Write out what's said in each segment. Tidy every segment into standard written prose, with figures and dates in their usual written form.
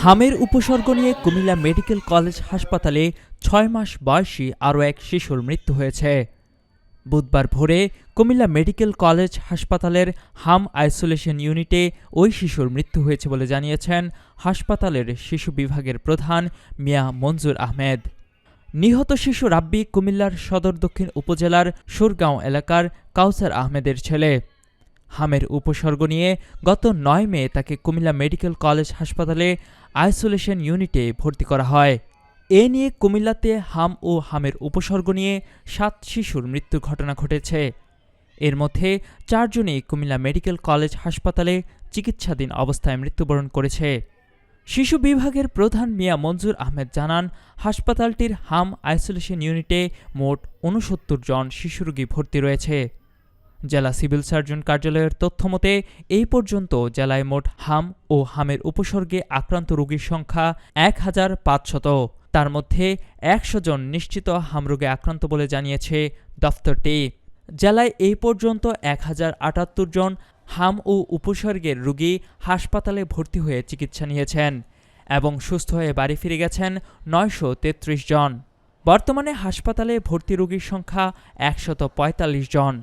হামের উপসর্গ নিয়ে Comilla medical college হাসপাতালে ৬ মাস বয়সী আরও এক শিশুর মৃত্যু হয়েছে। বুধবার ভোরে কুমিল্লা মেডিকেল কলেজ হাসপাতালের হাম আইসোলেশন ইউনিটে ওই শিশুর মৃত্যু হয়েছে বলে জানিয়েছেন হাসপাতালের শিশু বিভাগের প্রধান মিয়া মঞ্জুর আহমেদ। নিহত শিশু রাব্বি কুমিল্লার সদর দক্ষিণ উপজেলার সুরগাঁও এলাকার কাউসার আহমেদের ছেলে। হামের উপসর্গ নিয়ে গত ৯ মে তাকে কুমিল্লা মেডিকেল কলেজ হাসপাতালে আইসোলেশন ইউনিটে ভর্তি করা হয়। এ নিয়ে কুমিল্লাতে হাম ও হামের উপসর্গ নিয়ে ৭ শিশুর মৃত্যুর ঘটনা ঘটেছে। এর মধ্যে ৪ জনই কুমিল্লা মেডিকেল কলেজ হাসপাতালে চিকিৎসাধীন অবস্থায় মৃত্যুবরণ করেছে। শিশু বিভাগের প্রধান মিয়া মঞ্জুর আহমেদ জানান, হাসপাতালটির হাম আইসোলেশন ইউনিটে মোট ৬৯ জন শিশুরোগী ভর্তি রয়েছে। জেলা সিভিল সার্জন কার্যালয়ের তথ্যমতে এই পর্যন্ত জেলায় মোট হাম ও হামের উপসর্গে আক্রান্ত রোগীর সংখ্যা ১৫০০। তার মধ্যে ১০০ জন নিশ্চিত হামরোগে আক্রান্ত বলে জানিয়েছে দফতরটি। জেলায় এই পর্যন্ত ১০৭৮ জন হাম ও উপসর্গের রোগী হাসপাতালে ভর্তি হয়ে চিকিৎসা নিয়েছেন এবং সুস্থ হয়ে বাড়ি ফিরে গেছেন ৯৩৩ জন। বর্তমানে হাসপাতালে ভর্তি রোগীর সংখ্যা ১৪৫ জন।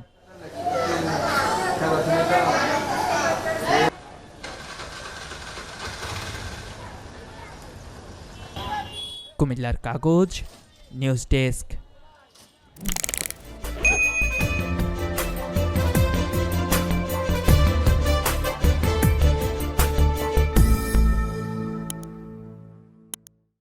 কুমিল্লার কাগজ নিউজ ডেস্ক।